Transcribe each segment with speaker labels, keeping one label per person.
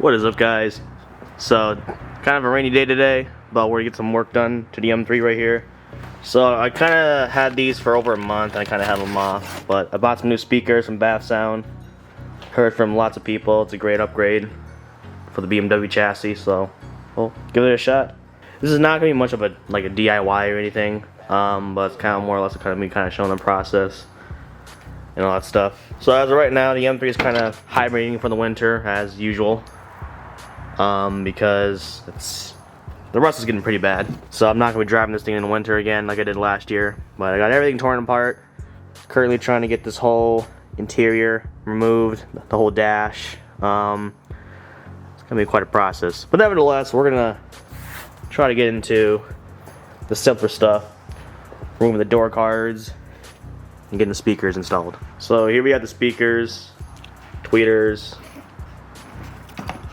Speaker 1: What is up, guys? So, kind of a rainy day today, but we're gonna get some work done to the M3 right here. So I kind of had these for over a month, and I kind of had them off, but I bought some new speakers from Bavsound. Heard from lots of people it's a great upgrade for the BMW chassis, so we'll give it a shot. This is not gonna be much of a DIY or anything, but it's kind of more or less me kind of showing the process and all that stuff. So as of right now, the M3 is kind of hibernating for the winter as usual. Because the rust is getting pretty bad. So I'm not going to be driving this thing in the winter again like I did last year. But I got everything torn apart. Currently trying to get this whole interior removed, the whole dash. It's going to be quite a process. But nevertheless, we're going to try to get into the simpler stuff. Removing the door cards and getting the speakers installed. So here we have the speakers, tweeters,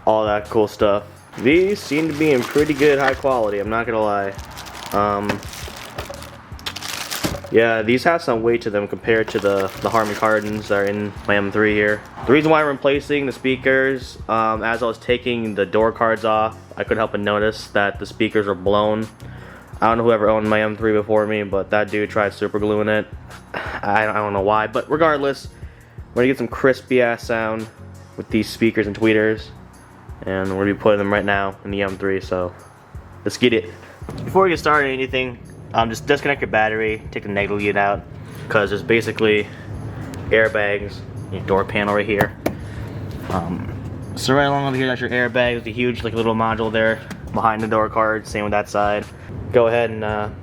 Speaker 1: all that cool stuff. These seem to be in pretty good high quality, I'm not gonna lie. Yeah, these have some weight to them compared to the Harman Kardons that are in my M3 here. The reason why I'm replacing the speakers, as I was taking the door cards off, I couldn't help but notice that the speakers were blown. I don't know whoever owned my M3 before me, but that dude tried super gluing it. I don't know why, but regardless, we're gonna get some crispy ass sound with these speakers and tweeters. And we're gonna be putting them right now in the M3, so let's get it. Before we get started anything, just disconnect your battery, take the negative lead out, because there's basically airbags, your door panel right here. So right along over here, that's your airbag. There's a huge little module there behind the door card, same with that side. Go ahead and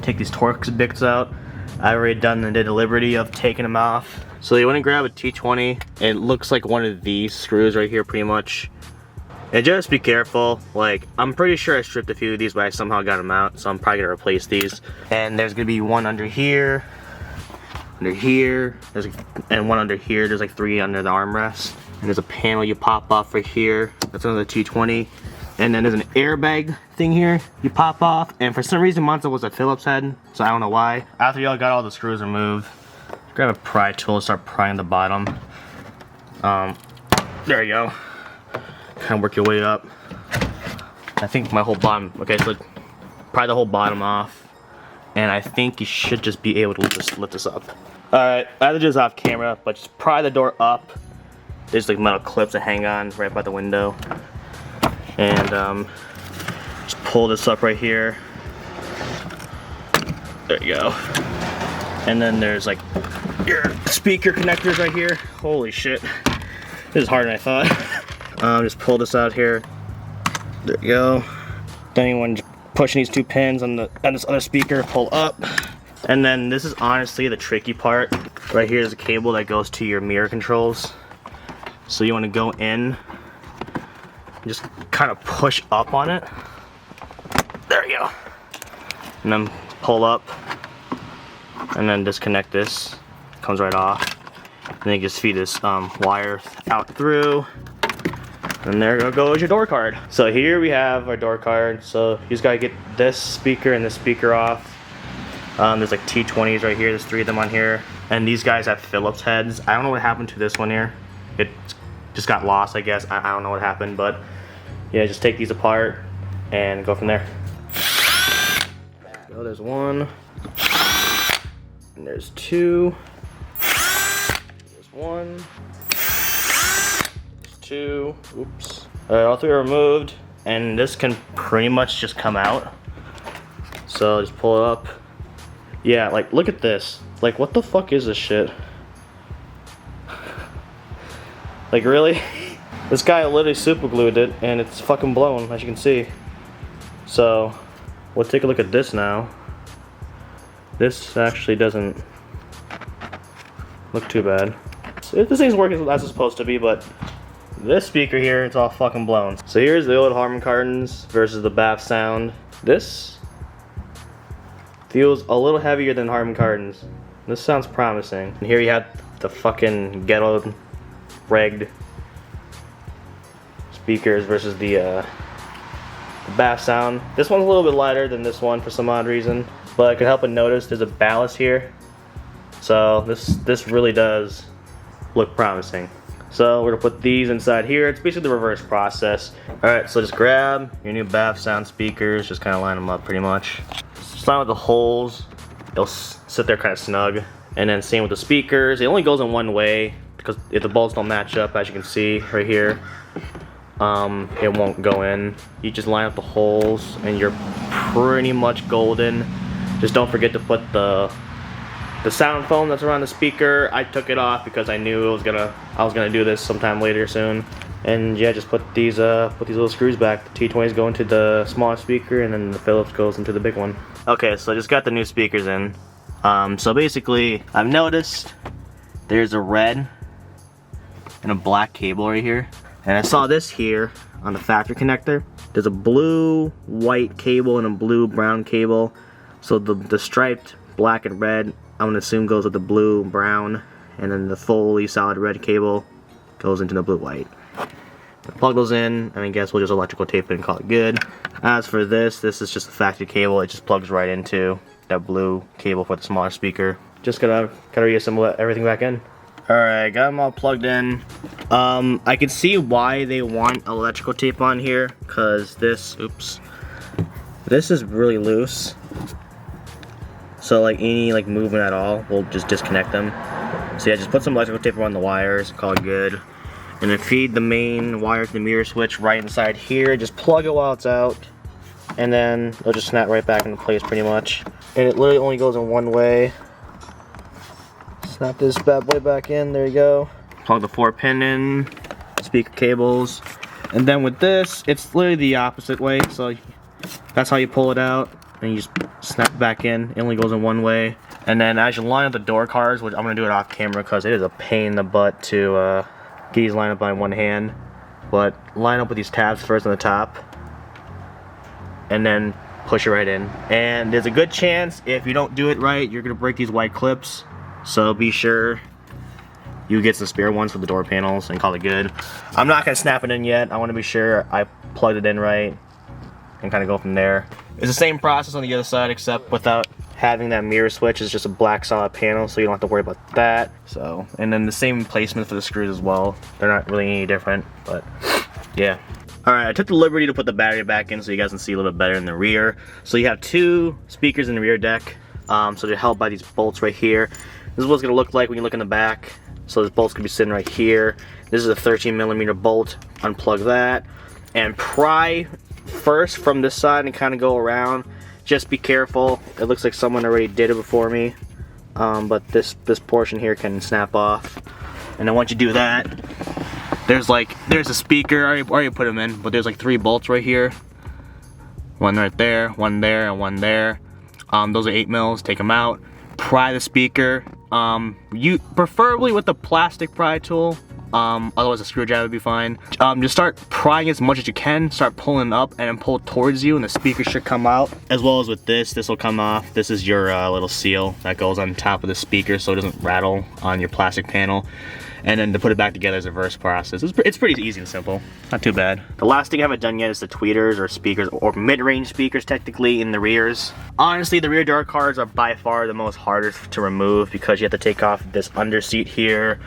Speaker 1: take these Torx bits out. I already did the liberty of taking them off. So you want to grab a T20. It looks like one of these screws right here pretty much. And just be careful, I'm pretty sure I stripped a few of these, but I somehow got them out, so I'm probably gonna replace these. And there's gonna be one under here, and one under here. There's 3 under the armrest. And there's a panel you pop off right here. That's another T20. And then there's an airbag thing here you pop off. And for some reason, mine was a Phillips head, so I don't know why. After y'all got all the screws removed, grab a pry tool and start prying the bottom. There you go. Kind of work your way up. I think my whole bottom, okay, so pry the whole bottom off. And I think you should just be able to lift this up. Alright, I have to do this off camera, but just pry the door up. There's metal clips that hang on right by the window. And just pull this up right here. There you go. And then there's your speaker connectors right here. Holy shit. This is harder than I thought. Just pull this out here. There you go. Then you want to push these 2 pins on this other speaker, pull up. And then this is honestly the tricky part. Right here is a cable that goes to your mirror controls. So you want to go in and just kind of push up on it. There you go. And then pull up. And then disconnect this. Comes right off. And then you just feed this wire out through. And there goes your door card. So here we have our door card. So you just gotta get this speaker and this speaker off. There's T20s right here. There's 3 of them on here. And these guys have Phillips heads. I don't know what happened to this one here. It just got lost, I guess. I don't know what happened, but yeah, just take these apart and go from there. So there's 1. And there's 2. There's 1. There's 2. Oops. Alright, all 3 are removed. And this can pretty much just come out. So just pull it up. Yeah, look at this. What the fuck is this shit? Really? This guy literally super glued it and it's fucking blown, as you can see. So, we'll take a look at this now. This actually doesn't look too bad. So this thing's working as it's supposed to be, but this speaker here, it's all fucking blown. So here's the old Harman Kardons versus the Bavsound. This feels a little heavier than Harman Kardons. This sounds promising. And here you have the fucking ghetto regged speakers versus the Bavsound. This one's a little bit lighter than this one for some odd reason, but I could help but notice there's a ballast here. So this really does look promising. So we're gonna put these inside here. It's basically the reverse process. All right, so just grab your new Bavsound speakers, just kind of line them up pretty much. Just line with the holes. It'll sit there kind of snug. And then same with the speakers. It only goes in one way because if the bolts don't match up, as you can see right here, it won't go in. You just line up the holes and you're pretty much golden. Just don't forget to put the sound foam that's around the speaker. I took it off because I knew I was gonna do this sometime later soon. And yeah, just put these little screws back. The T20s go into the smaller speaker, and then the Phillips goes into the big one. Okay, so I just got the new speakers in. So basically, I've noticed there's a red and a black cable right here. And I saw this here on the factory connector. There's a blue-white cable and a blue-brown cable. So the striped black and red, I'm gonna assume goes with the blue-brown, and then the fully solid red cable goes into the blue-white. Plug those in, and I guess we'll just electrical tape it and call it good. As for this is just a factory cable. It just plugs right into that blue cable for the smaller speaker. Just gotta reassemble everything back in. Alright, got them all plugged in. I can see why they want electrical tape on here, because this is really loose. So like any movement at all will just disconnect them. So yeah, just put some electrical tape around the wires, call it good. And then feed the main wire to the mirror switch right inside here. Just plug it while it's out, and then it'll just snap right back into place pretty much. And it literally only goes in one way. Snap this bad boy back in, there you go. Plug the 4-pin in, speaker cables. And then with this, it's literally the opposite way. So that's how you pull it out, and you just snap it back in. It only goes in one way. And then as you line up the door cards, which I'm gonna do it off camera because it is a pain in the butt to get these lined up by one hand. But line up with these tabs first on the top, and then push it right in. And there's a good chance if you don't do it right, you're gonna break these white clips. So be sure you get some spare ones for the door panels and call it good. I'm not gonna snap it in yet. I wanna be sure I plugged it in right and kind of go from there. It's the same process on the other side, except without having that mirror switch. It's just a black solid panel, so you don't have to worry about that. So, and then the same placement for the screws as well. They're not really any different, but yeah. Alright, I took the liberty to put the battery back in so you guys can see a little bit better in the rear. So you have two speakers in the rear deck. So they're held by these bolts right here. This is what it's going to look like when you look in the back. So this bolt's going to be sitting right here. This is a 13mm bolt. Unplug that. And pry first from this side and kind of go around. Just be careful. It looks like someone already did it before me. But this portion here can snap off. And then once you do that, there's a speaker. I already put them in, but there's like 3 bolts right here. One right there, one there, and one there. Those are 8mm. Take them out. Pry the speaker. You preferably with the plastic pry tool. Otherwise a screwdriver would be fine. Just start prying as much as you can. Start pulling up and then pull towards you, and the speaker should come out. As well as with this will come off. This is your little seal that goes on top of the speaker so it doesn't rattle on your plastic panel. And then to put it back together is a reverse process. It's pretty easy and simple. Not too bad. The last thing I haven't done yet is the tweeters or speakers, or mid-range speakers technically, in the rears. Honestly, the rear door cards are by far the most hardest to remove because you have to take off this under seat here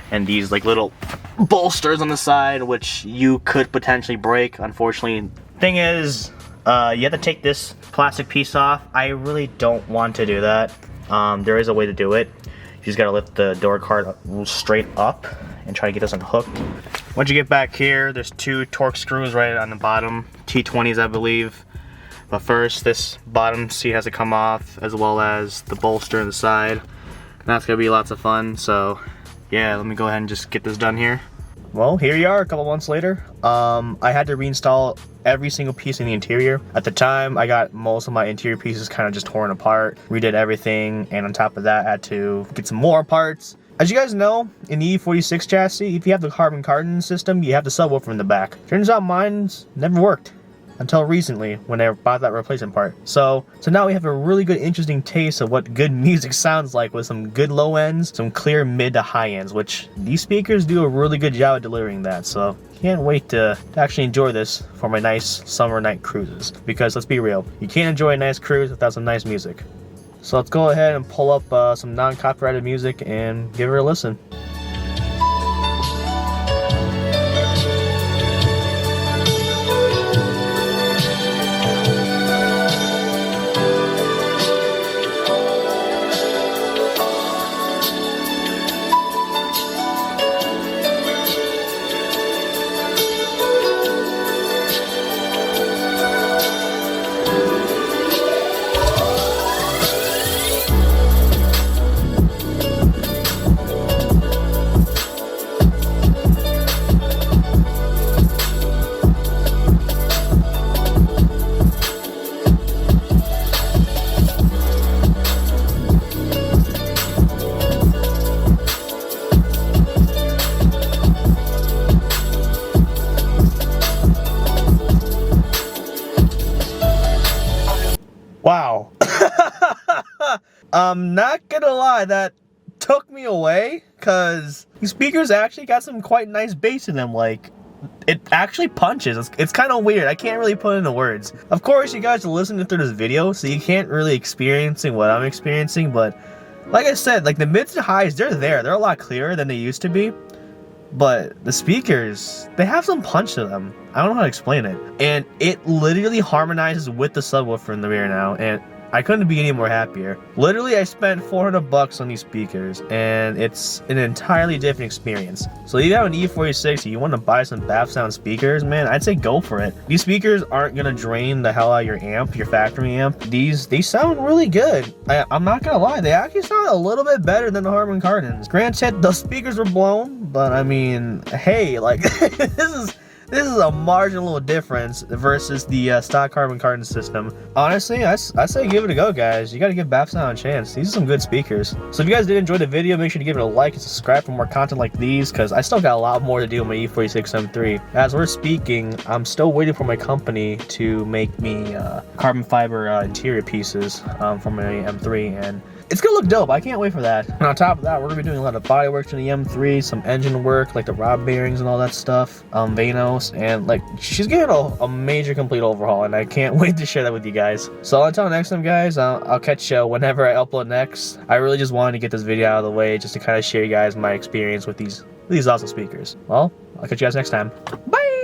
Speaker 1: and these little bolsters on the side, which you could potentially break, unfortunately. Thing is, you have to take this plastic piece off. I really don't want to do that. There is a way to do it. You just gotta lift the door card straight up and try to get this unhooked. Once you get back here, there's 2 Torx screws right on the bottom, T20s I believe. But first, this bottom seat has to come off, as well as the bolster on the side. And that's gonna be lots of fun, so yeah, let me go ahead and just get this done here. Well, here you are a couple months later. I had to reinstall every single piece in the interior. At the time, I got most of my interior pieces kind of just torn apart, redid everything, and on top of that, I had to get some more parts. As you guys know, in the E46 chassis, if you have the harman Kardon system, you have the subwoofer in the back. Turns out mine's never worked. Until recently, when I bought that replacement part. So now we have a really good, interesting taste of what good music sounds like with some good low ends, some clear mid to high ends, which these speakers do a really good job of delivering that. So can't wait to actually enjoy this for my nice summer night cruises. Because let's be real, you can't enjoy a nice cruise without some nice music. So let's go ahead and pull up some non-copyrighted music and give it a listen. I'm not gonna lie, that took me away, because these speakers actually got some quite nice bass in them. Like, it actually punches. It's kind of weird. I can't really put it into words. Of course, you guys are listening through this video, so you can't really experiencing what I'm experiencing, but like I said, like the mids and highs, they're there. They're a lot clearer than they used to be. But the speakers, they have some punch to them. I don't know how to explain it. And it literally harmonizes with the subwoofer in the rear now, and I couldn't be any more happier. Literally, I spent 400 bucks on these speakers, and it's an entirely different experience. So if you have an E46 and you want to buy some Bavsound speakers, man, I'd say go for it. These speakers aren't gonna drain the hell out of your amp, your factory amp. They sound really good. I'm not gonna lie, they actually sound a little bit better than the Harman Kardons. Granted, the speakers were blown, but I mean, hey, like this is a marginal difference versus the stock Harman Kardon system. Honestly, I say give it a go, guys. You gotta give Bavsound a chance. These are some good speakers. So if you guys did enjoy the video, make sure to give it a like and subscribe for more content like these, because I still got a lot more to do with my E46 M3. As we're speaking, I'm still waiting for my company to make me carbon fiber interior pieces for my M3, and it's gonna look dope. I can't wait for that. And on top of that, we're gonna be doing a lot of body work to the M3, some engine work, like the rod bearings and all that stuff, Vanos, and like she's getting a major complete overhaul, and I can't wait to share that with you guys. So until next time, guys, I'll catch you whenever I upload next. I really just wanted to get this video out of the way, just to kind of share you guys my experience with these awesome speakers. Well, I'll catch you guys next time. Bye!